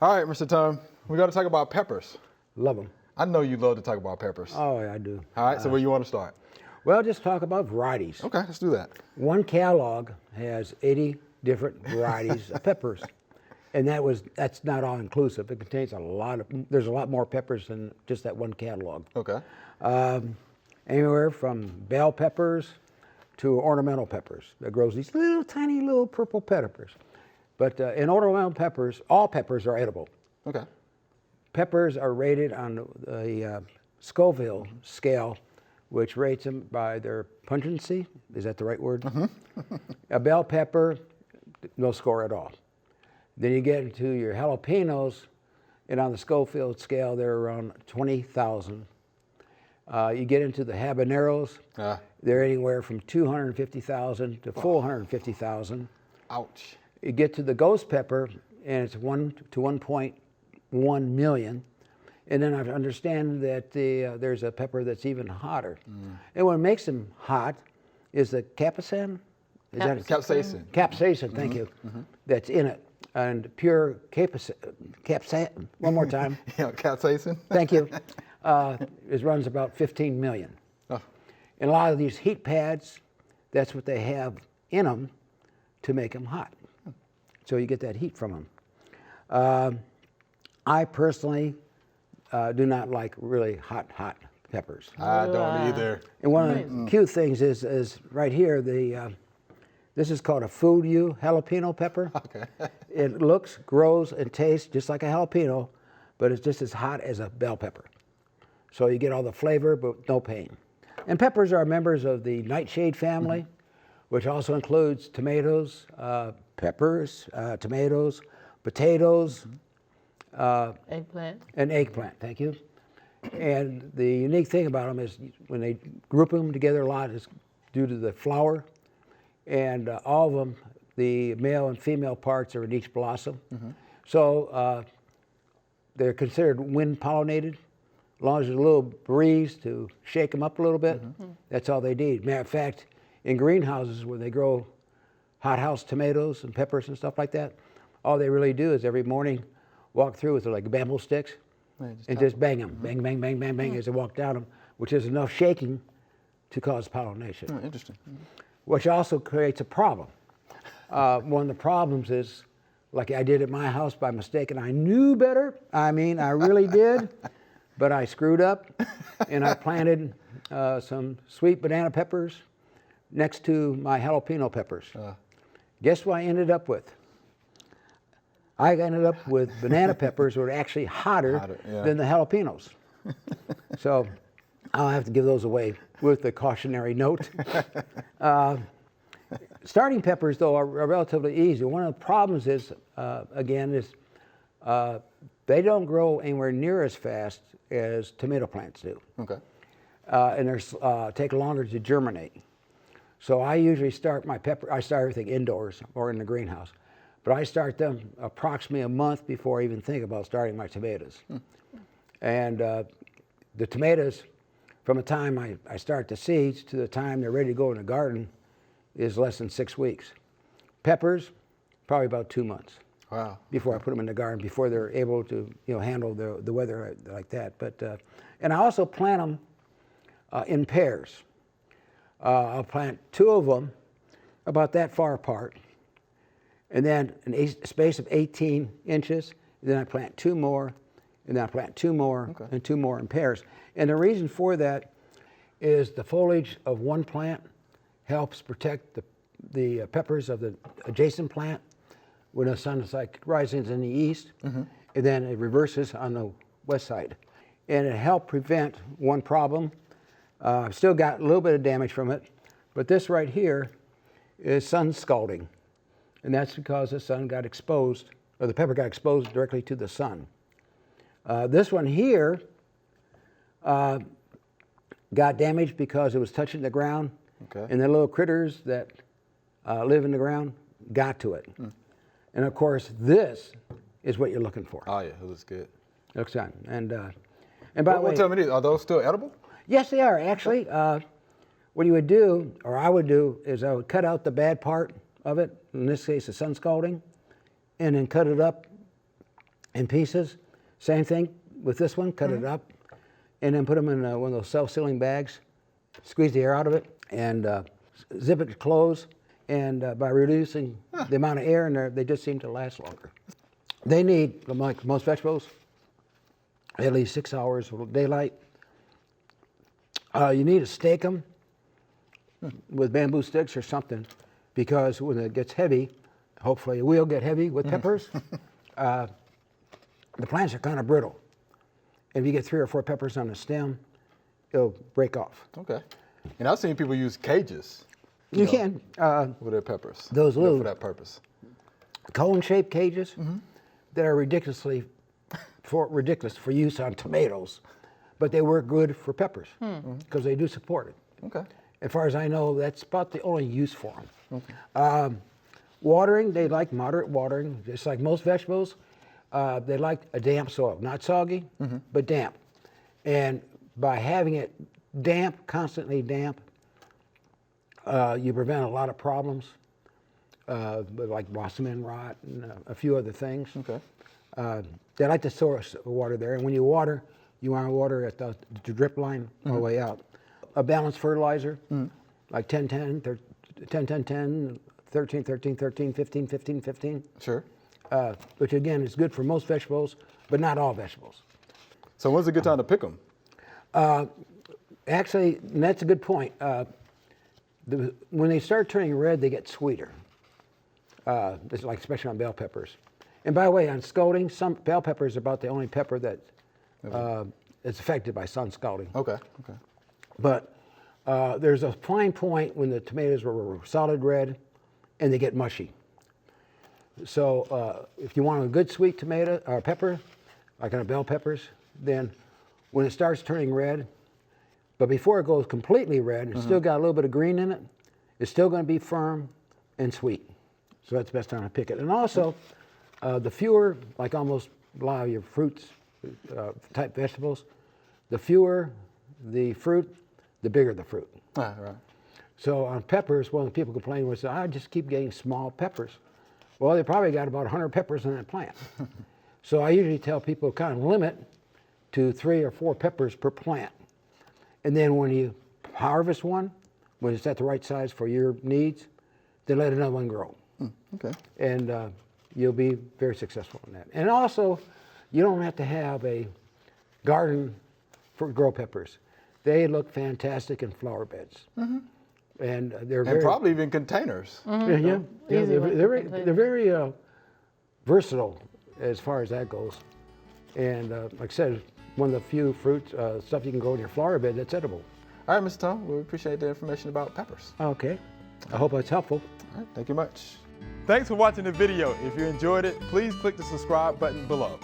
All right, Mr. Tom, we got to talk about peppers. Love them. I know you love to talk about peppers. Oh, yeah, I do. All right, so where you want to start? Well, just talk about varieties. Okay, let's do that. One catalog has 80 different varieties of peppers. And that's not all inclusive. It contains there's a lot more peppers than just that one catalog. Okay. Anywhere from bell peppers to ornamental peppers that grows these little tiny little purple peppers. But in ornamental peppers, all peppers are edible. Okay. Peppers are rated on the Scoville scale, which rates them by their pungency. Is that the right word? Mm-hmm. A bell pepper, no score at all. Then you get into your jalapenos, and on the Scoville scale, they're around 20,000. You get into the habaneros, they're anywhere from 250,000 to 450,000. Ouch. You get to the ghost pepper, and it's 1 to 1.1 million. And then I understand that there's a pepper that's even hotter. And what makes them hot is the capsaicin. Capsaicin. Capsaicin, thank you. That's in it. And pure capsaicin, one more time. Yeah, capsaicin. Thank you. It runs about 15 million. Oh. And a lot of these heat pads, that's what they have in them to make them hot. So you get that heat from them. I personally do not like really hot peppers. I don't either. And one of the cute things is right here, this is called a food jalapeno pepper. Okay. It looks, grows, and tastes just like a jalapeno, but it's just as hot as a bell pepper. So you get all the flavor, but no pain. And peppers are members of the nightshade family, which also includes tomatoes, peppers, tomatoes, potatoes, eggplant. and eggplant, thank you. And the unique thing about them is when they group them together a lot is due to the flower. And all of them, the male and female parts are in each blossom. So they're considered wind pollinated. As long as there's a little breeze to shake them up a little bit, that's all they need. Matter of fact, in greenhouses where they grow hothouse tomatoes and peppers and stuff like that, all they really do is every morning walk through with like bamboo sticks and just bang them, bang, bang, bang, bang, bang, as they walk down them, which is enough shaking to cause pollination. Oh, interesting. Which also creates a problem. One of the problems is, like I did at my house by mistake, and I knew better. I mean, I really did, but I screwed up, and I planted some sweet banana peppers next to my jalapeno peppers. Guess what I ended up with? I ended up with banana peppers that were actually hotter than the jalapenos. So I'll have to give those away with the cautionary note. Starting peppers, though, are relatively easy. One of the problems is, they don't grow anywhere near as fast as tomato plants do. Okay. And they take longer to germinate. So I usually start I start everything indoors or in the greenhouse. But I start them approximately a month before I even think about starting my tomatoes. And the tomatoes, from the time I start the seeds to the time they're ready to go in the garden, is less than 6 weeks. Peppers, probably about 2 months. Wow. Before I put them in the garden, before they're able to handle the weather like that. But and I also plant them in pairs. I'll plant 2 of them about that far apart, and then a space of 18 inches. Then I plant 2 more, and then I plant 2 more, and 2 more in pairs. And the reason for that is the foliage of one plant helps protect the peppers of the adjacent plant when the sun is like rising in the east, and then it reverses on the west side. And it helped prevent one problem. I've still got a little bit of damage from it, but this right here is sun scalding. And that's because the sun got exposed, or the pepper got exposed directly to the sun. This one here got damaged because it was touching the ground, and the little critters that live in the ground got to it. And of course, this is what you're looking for. Oh yeah, it looks good. Looks good. And by the way, tell me this, are those still edible? Yes, they are actually. What you would do, or I would do, is I would cut out the bad part of it. In this case, the sun scalding, and then cut it up in pieces. Same thing with this one, cut it up, and then put them in one of those self-sealing bags, squeeze the air out of it, and zip it closed. And by reducing the amount of air in there, they just seem to last longer. They need, like most vegetables, at least 6 hours of daylight. You need to stake them with bamboo sticks or something, because when it gets heavy, hopefully it will get heavy with peppers, the plants are kind of brittle. If you get 3 or 4 peppers on the stem, it'll break off. Okay. And I've seen people use cages. You can. With their peppers. Those little for that purpose. cone-shaped cages that are ridiculous for use on tomatoes, but they work good for peppers because they do support it. Okay. As far as I know, that's about the only use for them. Okay. Watering, they like moderate watering, just like most vegetables. They like a damp soil, not soggy, but damp. And by having it damp, constantly damp, you prevent a lot of problems, like blossom end rot and a few other things. Okay. They like the source of water there, and when you want to water at the drip line all the way out. A balanced fertilizer, like 10-10, 10-10-10, 13-13-13, 15-15-15. Sure. Which again is good for most vegetables, but not all vegetables. So when's a good time to pick them? Actually, and that's a good point. When they start turning red, they get sweeter. This is like especially on bell peppers. And by the way, on scalding, some bell peppers are about the only pepper that is affected by sun scalding. Okay. Okay. But there's a fine point when the tomatoes were solid red and they get mushy. So if you want a good sweet tomato or pepper, like on a bell peppers, then when it starts turning red, but before it goes completely red, it's still got a little bit of green in it, it's still going to be firm and sweet. So that's the best time to pick it. And also, the fewer, like almost a lot of your fruits type vegetables, the fewer the fruit, the bigger the fruit. Ah, right. So on peppers, one of the people complaining was, I just keep getting small peppers. Well, they probably got about 100 peppers in that plant. So I usually tell people kind of limit to 3 or 4 peppers per plant. And then when you harvest one, when it's at the right size for your needs, then let another one grow. Okay. And you'll be very successful in that. And also, you don't have to have a garden for grow peppers. They look fantastic in flower beds. And they're very, probably even containers. yeah, they're very versatile as far as that goes. And like I said, one of the few fruits, stuff you can grow in your flower bed that's edible. All right, Mr. Tom, we appreciate the information about peppers. Okay, I hope that's helpful. All right, thank you much. Thanks for watching the video. If you enjoyed it, please click the subscribe button below.